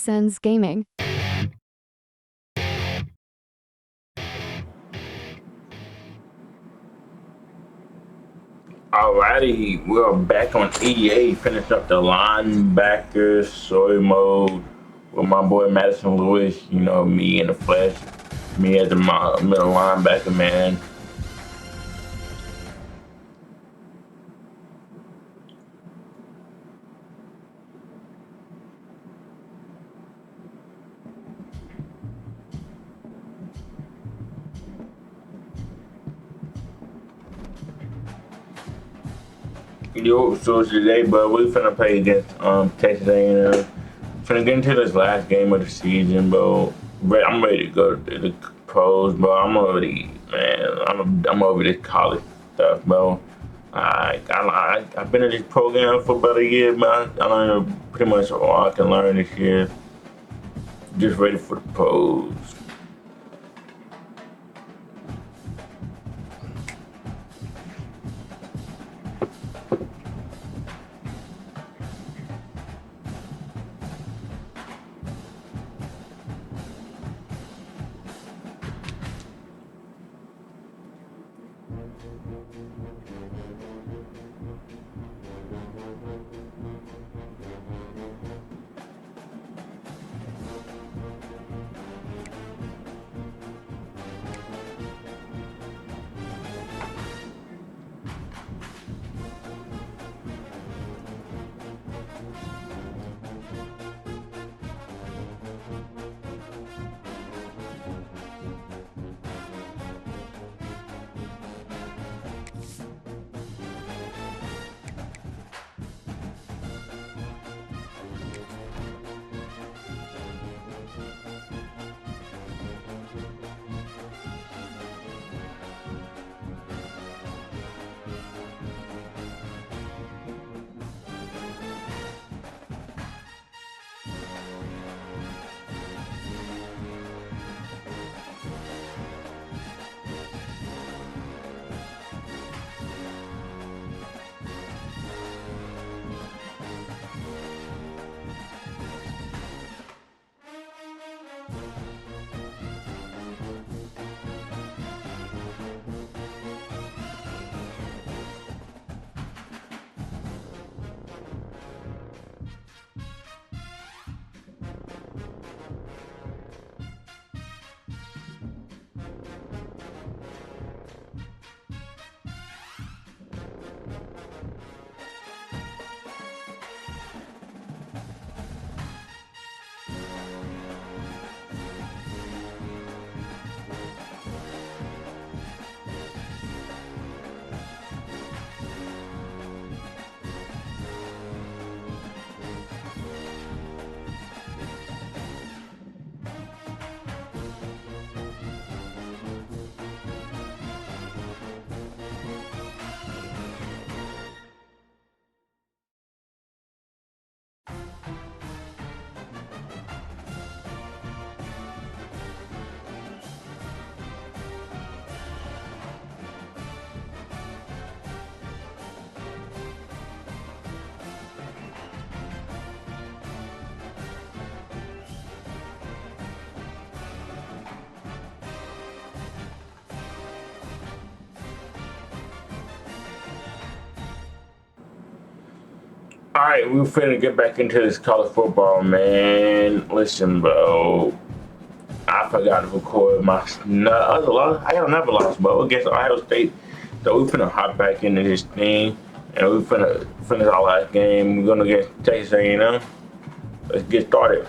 Sense Gaming. Alrighty, we're back on EA, finish up the linebacker story mode with my boy Madison Lewis, me in the flesh, me as the middle linebacker, man. Yo, so today, but we finna play against Texas A&M. Finna get into this last game of the season, bro. I'm ready to go to the pros, bro. I'm over this college stuff, bro. I've been in this program for about a year, man. I learned pretty much all I can learn this year. Just ready for the pros. All right, we're finna get back into this college football, man. Listen, bro. I forgot to record my other loss. I got another loss, bro, against Ohio State. So we finna hop back into this thing, and we finna finish our last game. We're gonna get Texas A&M. Let's get started.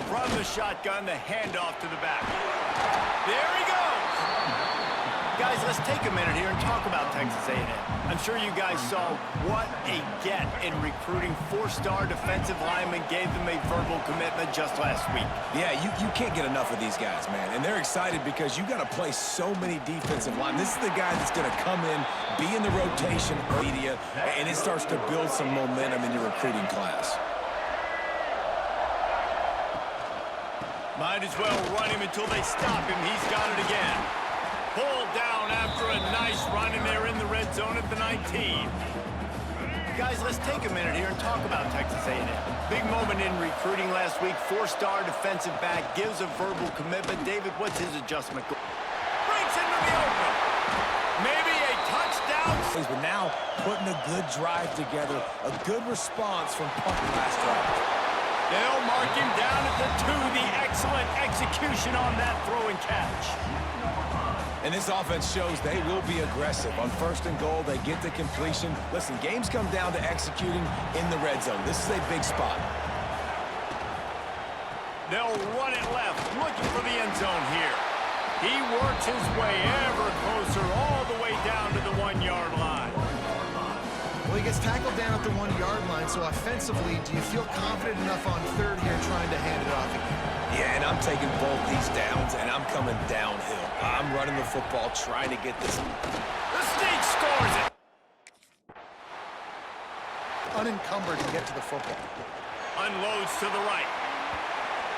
From the shotgun, the handoff to the back. There he goes. Guys, let's take a minute here and talk about Texas A&M. I'm sure you guys saw what a get in recruiting. Four-star defensive linemen gave them a verbal commitment just last week. Yeah, you can't get enough of these guys, man. And they're excited because you got to play so many defensive line. This is the guy that's going to come in, be in the rotation media, and it starts to build some momentum in your recruiting class. Might as well run him until they stop him. He's got it again. Pulled down after a nice run, and they're in the red zone at the 19. Guys, let's take a minute here and talk about Texas A&M. Big moment in recruiting last week. Four-star defensive back gives a verbal commitment. David, what's his adjustment? Breaks into the open. Maybe a touchdown. But now putting a good drive together, a good response from punt last drive. They'll mark him down at the 2. The excellent execution on that throw and catch. And this offense shows they will be aggressive. On first and goal, they get the completion. Listen, games come down to executing in the red zone. This is a big spot. They'll run it left, looking for the end zone here. He works his way ever closer, all the way down to the 1-yard line. Well, he gets tackled down at the 1-yard line, so offensively, do you feel confident enough on third here trying to hand it off again? Yeah, and I'm taking both these downs, and I'm coming downhill. I'm running the football, trying to get this. The Sneak scores it. Unencumbered to get to the football. Unloads to the right.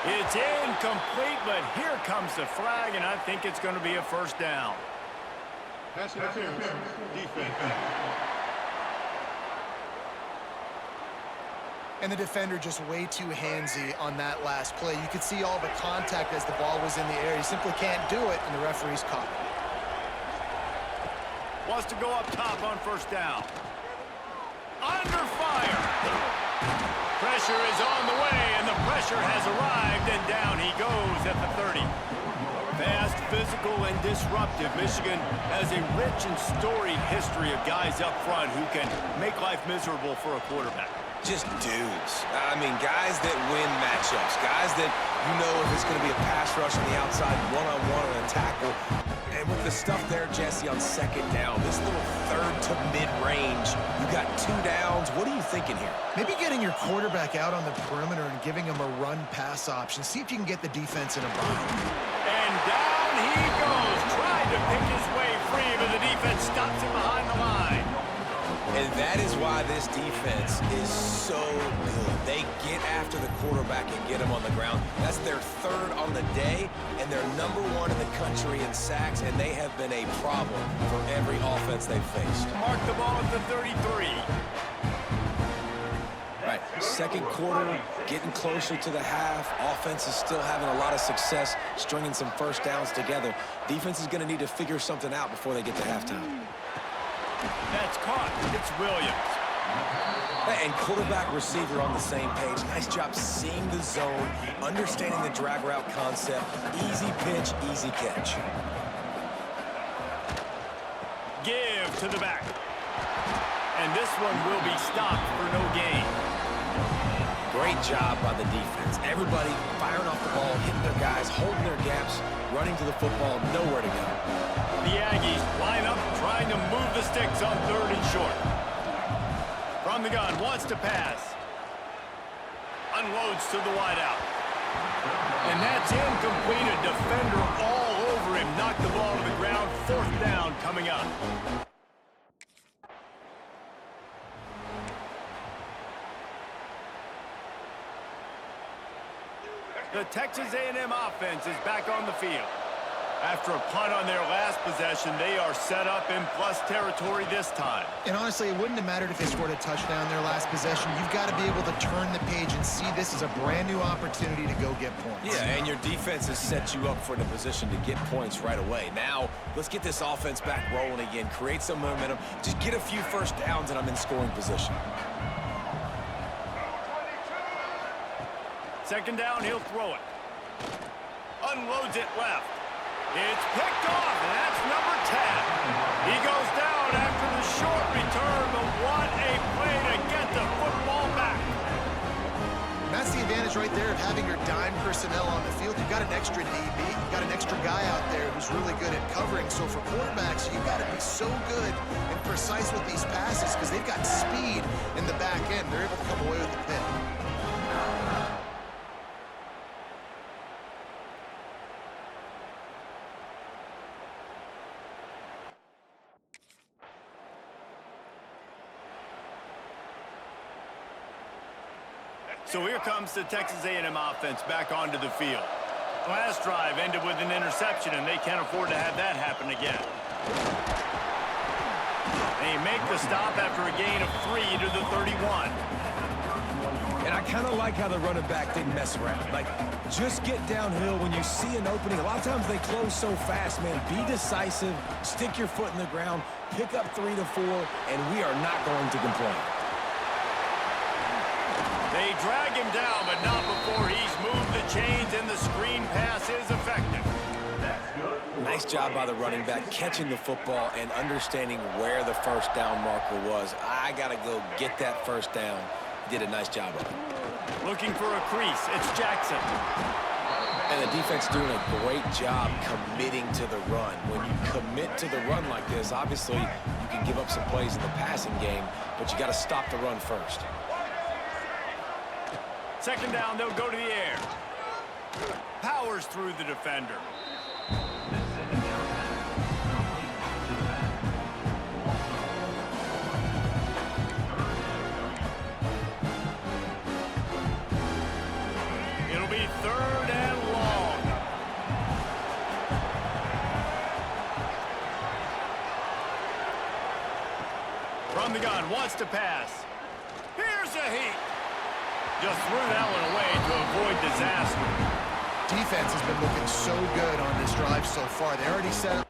It's incomplete, but here comes the flag, and I think it's going to be a first down. Pass interference. Defense. And the defender just way too handsy on that last play. You could see all the contact as the ball was in the air. He simply can't do it, and the referee's caught it. Wants to go up top on first down. Under fire. Pressure is on the way, and the pressure has arrived, and down he goes at the 30. Fast, physical, and disruptive. Michigan has a rich and storied history of guys up front who can make life miserable for a quarterback. Just dudes. I mean, guys that win matchups. Guys that you know if it's going to be a pass rush on the outside, one-on-one or a tackle. And with the stuff there, Jesse, on second down, this little third to mid-range, you got 2 downs. What are you thinking here? Maybe getting your quarterback out on the perimeter and giving him a run-pass option. See if you can get the defense in a bind. And down he goes, trying to pick his way free, but the defense stops him behind the line. And that is why this defense is so good. They get after the quarterback and get him on the ground. That's their 3rd on the day, and they're number 1 in the country in sacks, and they have been a problem for every offense they've faced. Mark the ball at the 33. Right, second quarter, getting closer to the half. Offense is still having a lot of success stringing some first downs together. Defense is going to need to figure something out before they get to halftime. That's caught. It's Williams. And quarterback receiver on the same page. Nice job seeing the zone, understanding the drag route concept. Easy pitch, easy catch. Give to the back. And this one will be stopped for no gain. Great job by the defense. Everybody firing off the ball, hitting their guys, holding their gaps, running to the football, nowhere to go. The Aggies line up, trying to move the sticks on 3rd and short. From the gun, wants to pass. Unloads to the wideout. And that's incomplete. A defender all over him. Knocked the ball to the ground. 4th down coming up. The Texas A&M offense is back on the field. After a punt on their last possession, they are set up in plus territory this time. And honestly, it wouldn't have mattered if they scored a touchdown their last possession. You've got to be able to turn the page and see this as a brand new opportunity to go get points. Yeah, and your defense has set you up for the position to get points right away. Now, let's get this offense back rolling again, create some momentum, just get a few first downs, and I'm in scoring position. Second down, he'll throw it. Unloads it left. It's picked off, and that's number 10. He goes down after the short return, but what a play to get the football back. And that's the advantage advantage right there of having your dime personnel on the field. You've got an extra DB. You've got an extra guy out there who's really good at covering. So for quarterbacks, you've got to be so good and precise with these passes because they've got speed in the back end. They're able to come away with the pick. So here comes the Texas A&M offense back onto the field. Last drive ended with an interception, and they can't afford to have that happen again. They make the stop after a gain of 3 to the 31. And I kind of like how the running back didn't mess around. Like, just get downhill when you see an opening. A lot of times they close so fast, man. Be decisive, stick your foot in the ground, pick up 3 to 4, and we are not going to complain. They drag him down, but not before he's moved the chains, and the screen pass is effective. Nice job by the running back catching the football and understanding where the first down marker was. I got to go get that first down. He did a nice job of it. Looking for a crease. It's Jackson. And the defense doing a great job committing to the run. When you commit to the run like this, obviously you can give up some plays in the passing game, but you got to stop the run first. Second down, they'll go to the air. Powers through the defender. It'll be 3rd and long. From the gun, wants to pass. Here's a heat. Just threw that one away to avoid disaster. Defense has been looking so good on this drive so far. They already set up.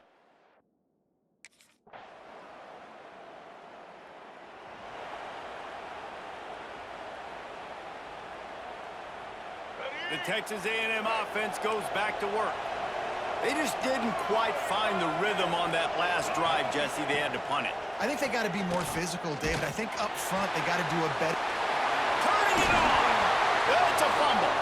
The Texas A&M offense goes back to work. They just didn't quite find the rhythm on that last drive, Jesse. They had to punt it. I think they got to be more physical, David. I think up front they got to do a better. Turning it on! It's a fumble.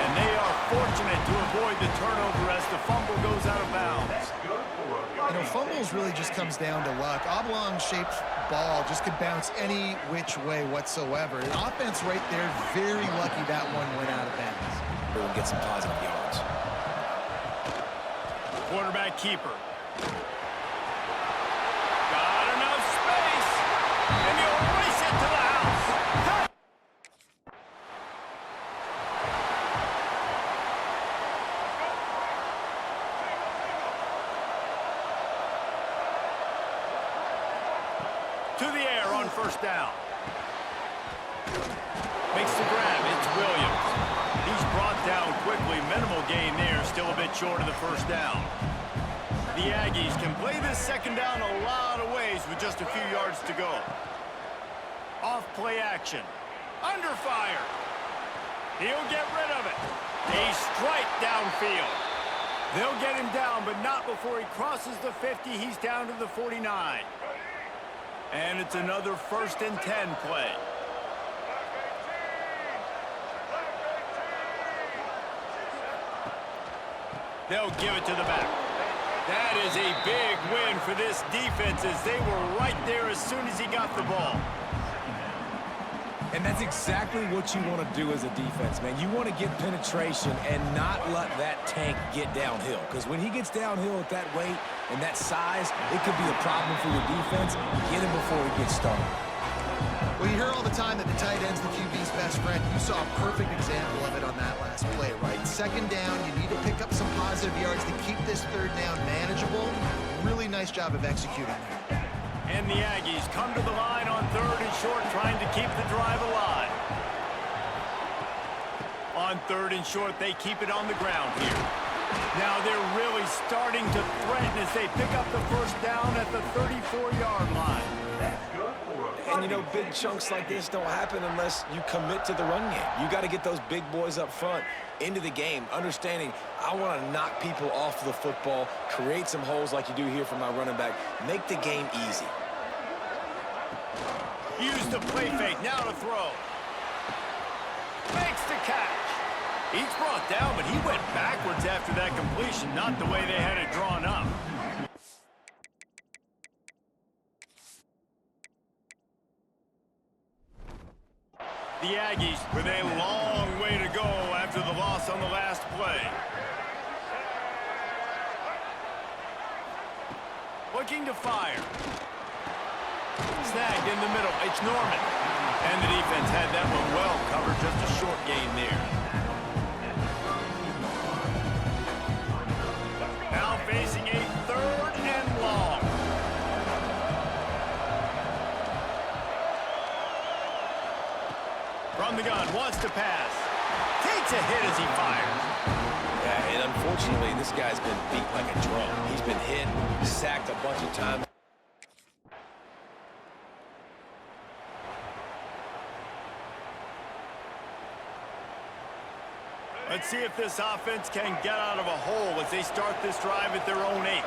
And they are fortunate to avoid the turnover as the fumble goes out of bounds. You know, fumbles really just comes down to luck. Oblong-shaped ball just could bounce any which way whatsoever. The offense right there, very lucky that one went out of bounds. We'll get some positive yards. Quarterback keeper. Got enough space. And he'll race it to the house. To the air on first down. Makes the grab. It's Williams. He's brought down quickly. Minimal gain there. Still a bit short of the first down. The Aggies can play this second down a lot of ways with just a few yards to go. Off play action. Under fire. He'll get rid of it. A strike downfield. They'll get him down, but not before he crosses the 50. He's down to the 49. And it's another 1st and 10 play. They'll give it to the back. That is a big win for this defense as they were right there as soon as he got the ball. And that's exactly what you want to do as a defense, man. You want to get penetration and not let that tank get downhill. Because when he gets downhill at that weight and that size, it could be a problem for your defense. Get him before he gets started. Well, you hear all the time that the tight end's the QB's best friend. You saw a perfect example of it on that last play, right? Second down, you need to pick up some positive yards to keep this third down manageable. Really nice job of executing there. And the Aggies come to the line on 3rd and short, trying to keep the drive alive. On 3rd and short, they keep it on the ground here. Now they're really starting to threaten as they pick up the first down at the 34-yard line. And, you know, big chunks like this don't happen unless you commit to the run game. You got to get those big boys up front into the game, understanding I want to knock people off the football, create some holes like you do here for my running back, make the game easy. Use the play fake, now to throw. Makes the catch. He's brought down, but he went backwards after that completion, not the way they had it drawn up. The Aggies with a long way to go after the loss on the last play. Looking to fire. Snagged in the middle. It's Norman. And the defense had that one well covered. Just a short gain there. Now facing a 3rd and long. From the gun, wants to pass. Takes a hit as he fires. Yeah, and unfortunately, this guy's been beat like a drum. He's been hit, sacked a bunch of times. Let's see if this offense can get out of a hole as they start this drive at their own 8.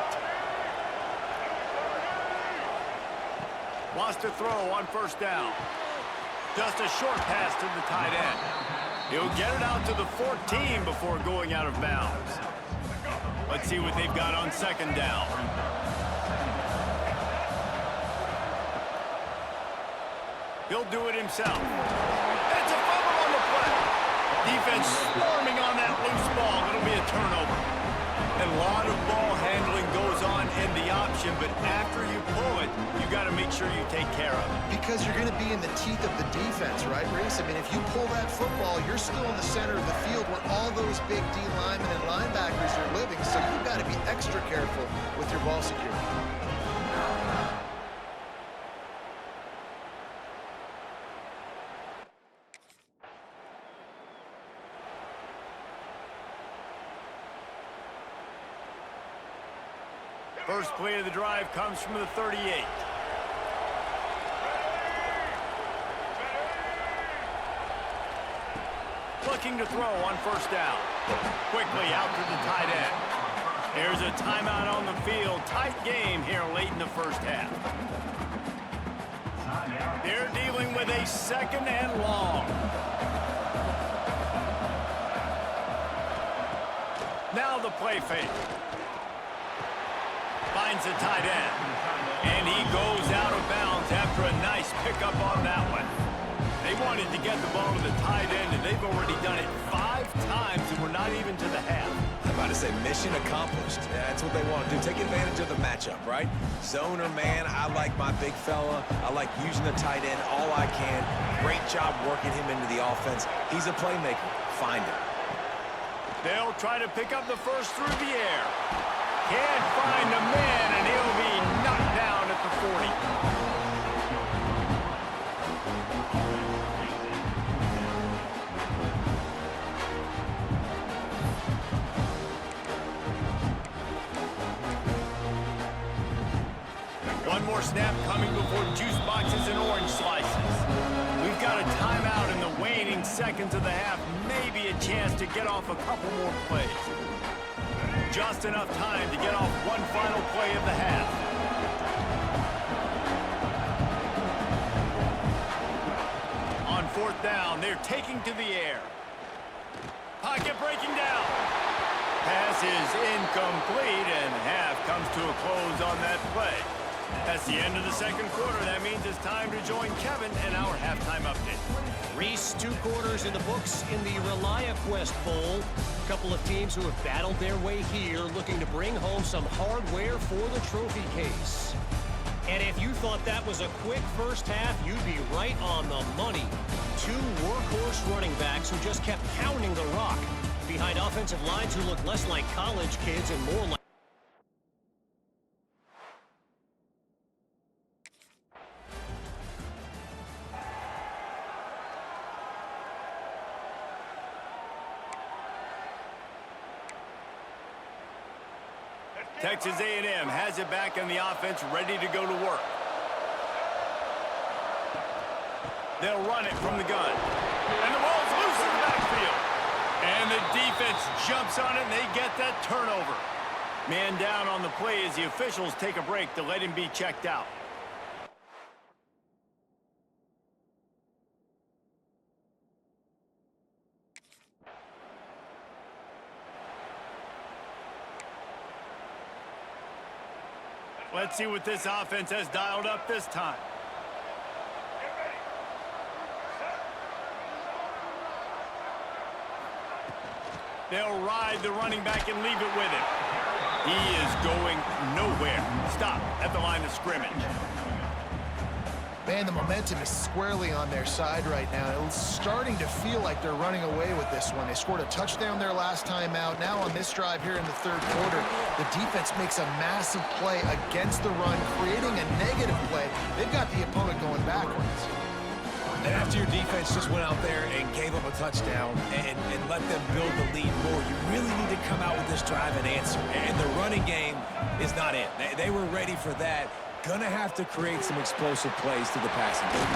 Wants to throw on 1st down. Just a short pass to the tight end. He'll get it out to the 14 before going out of bounds. Let's see what they've got on 2nd down. He'll do it himself. It's a fumble on the play. Defense swarming on that loose ball. It'll be a turnover. And a lot of ball handling goes on in the option, but after you pull it, you got to make sure you take care of it. Because you're going to be in the teeth of the defense, right, Reese? I mean, if you pull that football, you're still in the center of the field where all those big D linemen and linebackers are living, so you've got to be extra careful with your ball security. First play of the drive comes from the 38. Looking to throw on 1st down. Quickly out to the tight end. There's a timeout on the field. Tight game here late in the 1st half. They're dealing with a 2nd and long. Now the play fake. Finds the tight end. And he goes out of bounds after a nice pickup on that one. They wanted to get the ball to the tight end, and they've already done it 5 times, and we're not even to the half. I'm about to say mission accomplished. That's what they want to do. Take advantage of the matchup, right? Zone or man, I like my big fella. I like using the tight end all I can. Great job working him into the offense. He's a playmaker. Find him. They'll try to pick up the first through the air. Can't find the man, and he'll be knocked down at the 40. One more snap coming before juice boxes and orange slices. We've got a timeout in the waning seconds of the half. Maybe a chance to get off a couple more plays. Just enough time to get off one final play of the half. On 4th down, they're taking to the air. Pocket breaking down. Pass is incomplete, and half comes to a close on that play. That's the end of the 2nd quarter. That means it's time to join Kevin in our halftime update. Reese, 2 quarters in the books in the ReliaQuest Bowl. A couple of teams who have battled their way here, looking to bring home some hardware for the trophy case. And if you thought that was a quick first half, you'd be right on the money. 2 workhorse running backs who just kept pounding the rock behind offensive lines who look less like college kids and more like... Texas A&M has it back on the offense, ready to go to work. They'll run it from the gun. And the ball's loose in the backfield. And the defense jumps on it, and they get that turnover. Man down on the play as the officials take a break to let him be checked out. Let's see what this offense has dialed up this time. They'll ride the running back and leave it with him. He is going nowhere. Stop at the line of scrimmage. Man, the momentum is squarely on their side right now. It's starting to feel like they're running away with this one. They scored a touchdown their last time out. Now on this drive here in the third quarter, the defense makes a massive play against the run, creating a negative play. They've got the opponent going backwards. And after your defense just went out there and gave up a touchdown and let them build the lead more, you really need to come out with this drive and answer. And the running game is not it. They were ready for that. Gonna have to create some explosive plays to the passing game.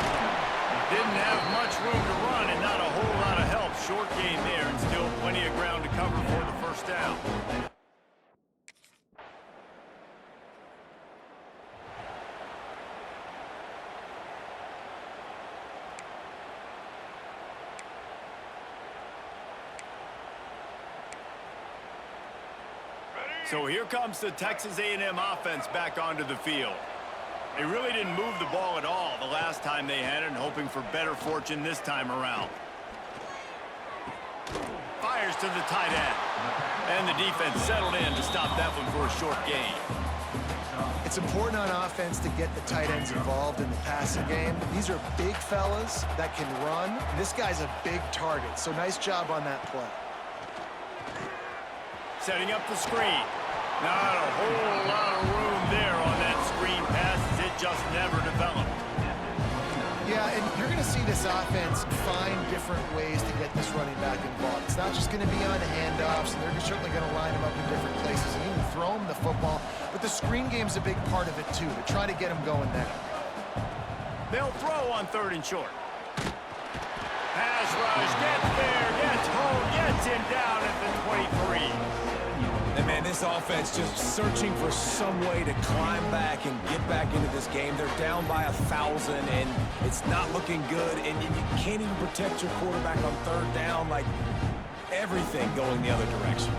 Didn't have much room to run and not a whole lot of help. Short gain there and still plenty of ground to cover for the first down. So here comes the Texas A&M offense back onto the field. They really didn't move the ball at all the last time they had it, and hoping for better fortune this time around. Fires to the tight end. And the defense settled in to stop that one for a short gain. It's important on offense to get the tight ends involved in the passing game. These are big fellas that can run. This guy's a big target, so nice job on that play. Setting up the screen. Not a whole lot of room there on that screen pass as it just never developed. Yeah, and you're going to see this offense find different ways to get this running back involved. It's not just going to be on handoffs, and they're certainly going to line him up in different places and even throw him the football. But the screen game's a big part of it, too, to try to get him going there. They'll throw on 3rd and short. Pass rush, gets there, gets home, gets him down at the 23. And man, this offense just searching for some way to climb back and get back into this game. They're down by 1,000, and it's not looking good. And you can't even protect your quarterback on 3rd down. Like, everything going the other direction.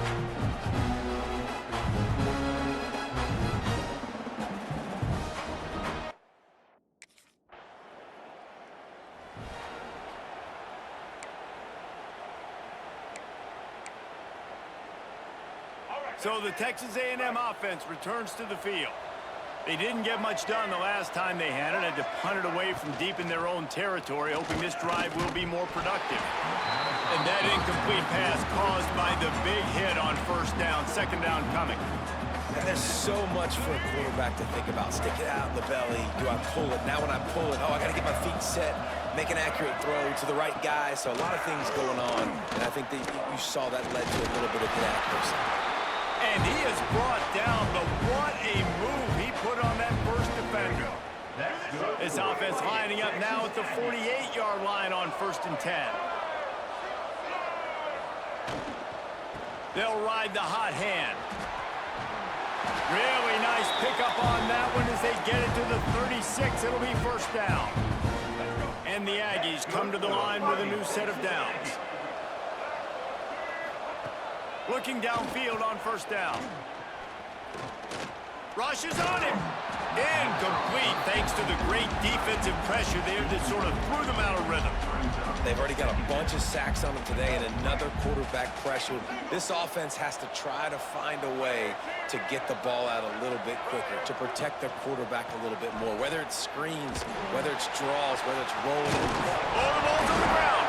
So the Texas A&M offense returns to the field. They didn't get much done the last time they had it. Had to punt it away from deep in their own territory, hoping this drive will be more productive. And that incomplete pass caused by the big hit on 1st down, 2nd down coming. And there's so much for a quarterback to think about. Stick it out in the belly. Do I pull it? Now when I pull it, I got to get my feet set, make an accurate throw to the right guy. So a lot of things going on, and I think that you saw that led to a little bit of inaccuracy. And he is brought down, but what a move he put on that first defender. This offense lining up now at the 48-yard line on 1st and 10. They'll ride the hot hand. Really nice pickup on that one as they get it to the 36. It'll be 1st down. And the Aggies come to the line with a new set of downs. Looking downfield on 1st down. Rushes on him. Incomplete thanks to the great defensive pressure there that sort of threw them out of rhythm. They've already got a bunch of sacks on them today and another quarterback pressure. This offense has to try to find a way to get the ball out a little bit quicker, to protect their quarterback a little bit more, whether it's screens, whether it's draws, whether it's rolling. Oh, the ball's on the ground.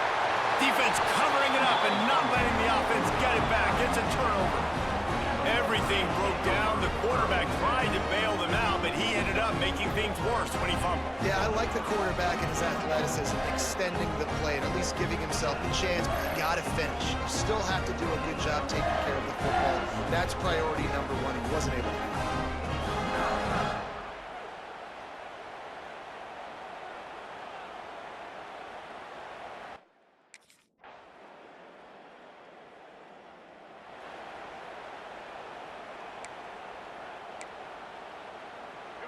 Defense covering it up and not letting the offense get it back. It's a turnover. Everything broke down. The quarterback tried to bail them out, but he ended up making things worse when he fumbled. Yeah, I like the quarterback and his athleticism, extending the play and at least giving himself the chance, but you got to finish. You still have to do a good job taking care of the football. That's priority number 1. He wasn't able to do that.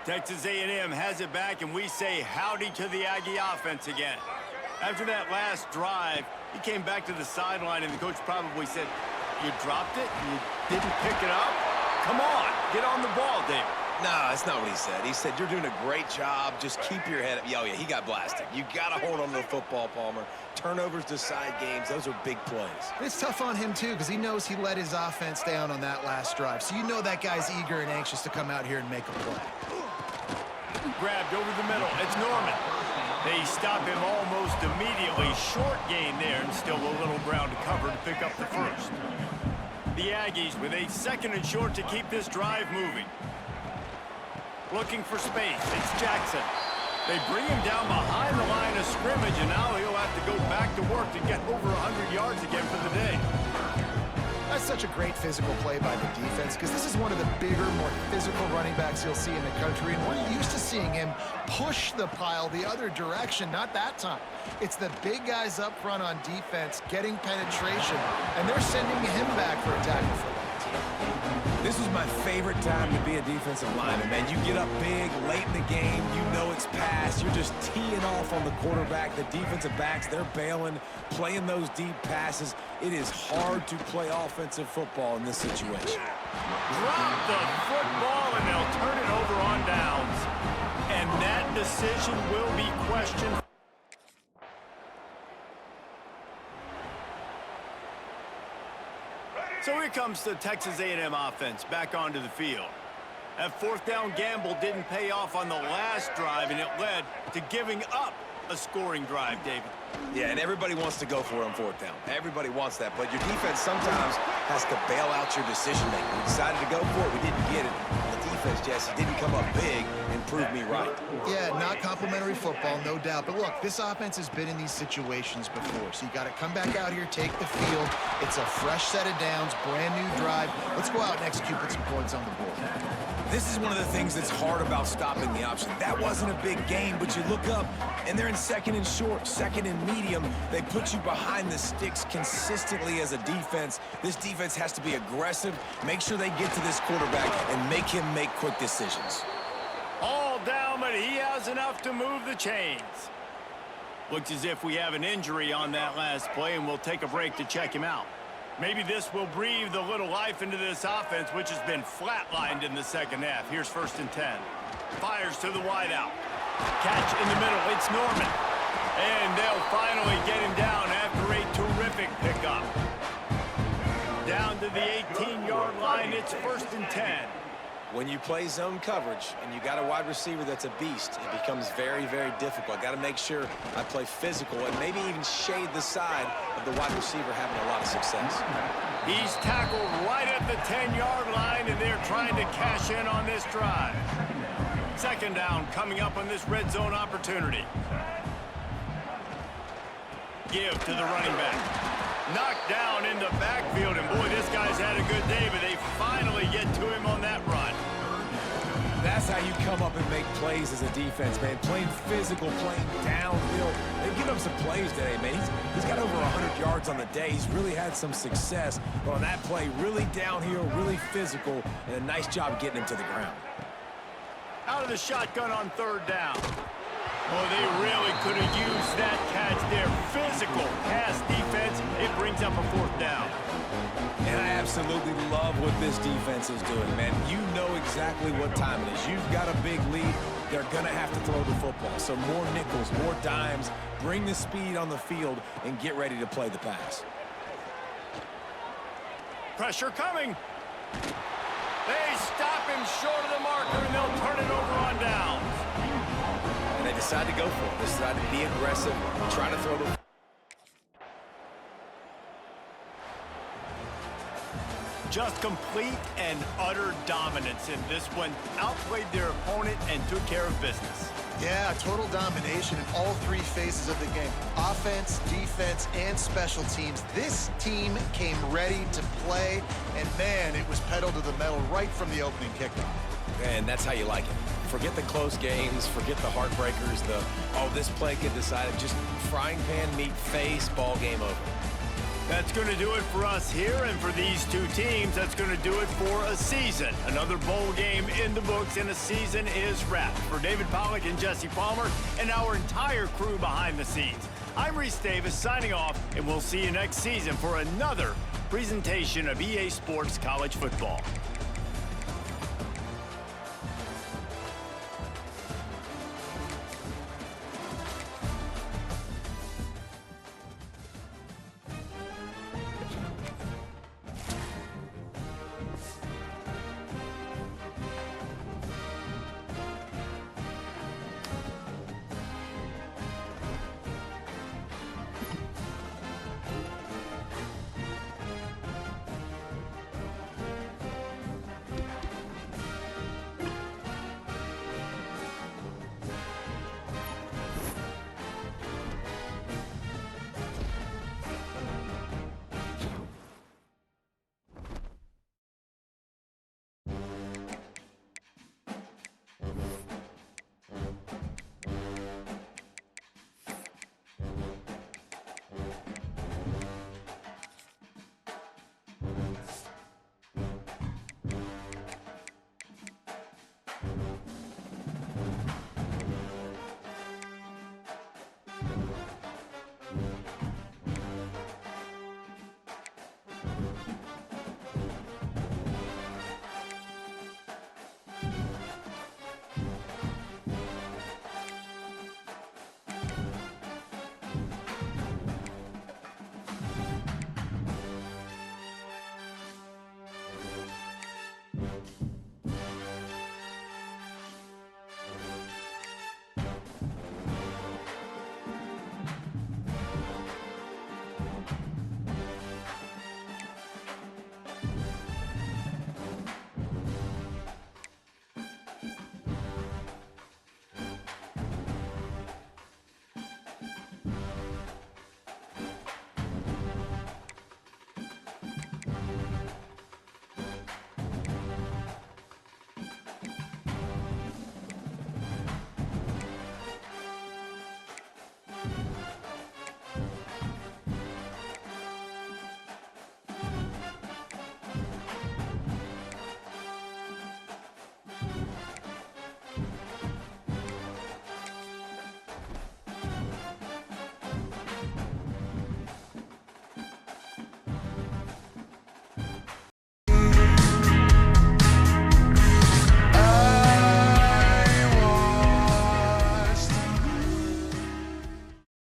Texas A&M has it back, and we say howdy to the Aggie offense again. After that last drive, he came back to the sideline, and the coach probably said, "You dropped it? You didn't pick it up? Come on, get on the ball, David." No, that's not what he said. He said, you're doing a great job. Just keep your head up. Oh, yeah, he got blasted. You got to hold on to the football, Palmer. Turnovers decide games. Those are big plays. It's tough on him, too, because he knows he let his offense down on that last drive. So you know that guy's eager and anxious to come out here and make a play. Grabbed over the middle. It's Norman. They stop him almost immediately. Short gain there, and still a little ground to cover to pick up the first. The Aggies with a 2nd and short to keep this drive moving. Looking for space. It's Jackson. They bring him down behind the line of scrimmage, and now he'll have to go back to work to get over 100 yards again for the day. That's such a great physical play by the defense because this is one of the bigger, more physical running backs you'll see in the country, and we're used to seeing him push the pile the other direction. Not that time. It's the big guys up front on defense getting penetration, and they're sending him back for a tackle for that. This is my favorite time to be a defensive lineman, man. You get up big, late in the game, you know it's past. You're just teeing off on the quarterback. The defensive backs, they're bailing, playing those deep passes. It is hard to play offensive football in this situation. Drop the football, and they'll turn it over on downs. And that decision will be questioned. So here comes the Texas A&M offense back onto the field. That 4th down gamble didn't pay off on the last drive, and it led to giving up a scoring drive, David. Yeah, and everybody wants to go for it on 4th down. Everybody wants that, but your defense sometimes has to bail out your decision-making. We decided to go for it. We didn't get it. The defense, Jesse, didn't come up big and prove me right. Yeah, not complimentary football, no doubt. But look, this offense has been in these situations before, so you got to come back out here, take the field. It's a fresh set of downs, brand new drive. Let's go out and execute, put some points on the board. This is one of the things that's hard about stopping the option. That wasn't a big gain, but you look up, and they're in 2nd and short, 2nd and medium. They put you behind the sticks consistently as a defense. This defense has to be aggressive, make sure they get to this quarterback, and make him make quick decisions. All down, but he has enough to move the chains. Looks as if we have an injury on that last play, and we'll take a break to check him out. Maybe this will breathe a little life into this offense, which has been flatlined in the 2nd half. Here's 1st and 10. Fires to the wideout. Catch in the middle. It's Norman. And they'll finally get him down after a terrific pickup. Down to the 18-yard line. It's 1st and 10. When you play zone coverage and you got a wide receiver that's a beast, it becomes very, very difficult. I got to make sure I play physical and maybe even shade the side of the wide receiver having a lot of success. He's tackled right at the 10-yard line, and they're trying to cash in on this drive. 2nd down coming up on this red zone opportunity. Give to the running back. Knocked down in the backfield, and boy, this guy's had a good day, but they finally get to him on that run. That's how you come up and make plays as a defense, man. Playing physical, playing downhill. They've given him some plays today, man. He's got over 100 yards on the day. He's really had some success. But on that play, really downhill, really physical, and a nice job getting him to the ground. Out of the shotgun on 3rd down. Oh, they really could have used that catch there. Physical pass defense. It brings up a 4th down. And I absolutely love what this defense is doing, man. You know exactly what time it is. You've got a big lead. They're going to have to throw the football. So more nickels, more dimes. Bring the speed on the field and get ready to play the pass. Pressure coming. They stop him short of the marker, and they'll turn it over on downs. And they decide to go for it. They decide to be aggressive, try to throw the... Just complete and utter dominance in this one. Outplayed their opponent and took care of business. Yeah, total domination in all 3 phases of the game. Offense, defense, and special teams. This team came ready to play, and man, it was pedal to the metal right from the opening kickoff. And that's how you like it. Forget the close games, forget the heartbreakers, this play get decided, just frying pan meat face, ball game over. That's going to do it for us here, and for these 2 teams, that's going to do it for a season. Another bowl game in the books, and a season is wrapped. For David Pollack and Jesse Palmer, and our entire crew behind the scenes, I'm Reese Davis signing off, and we'll see you next season for another presentation of EA Sports College Football.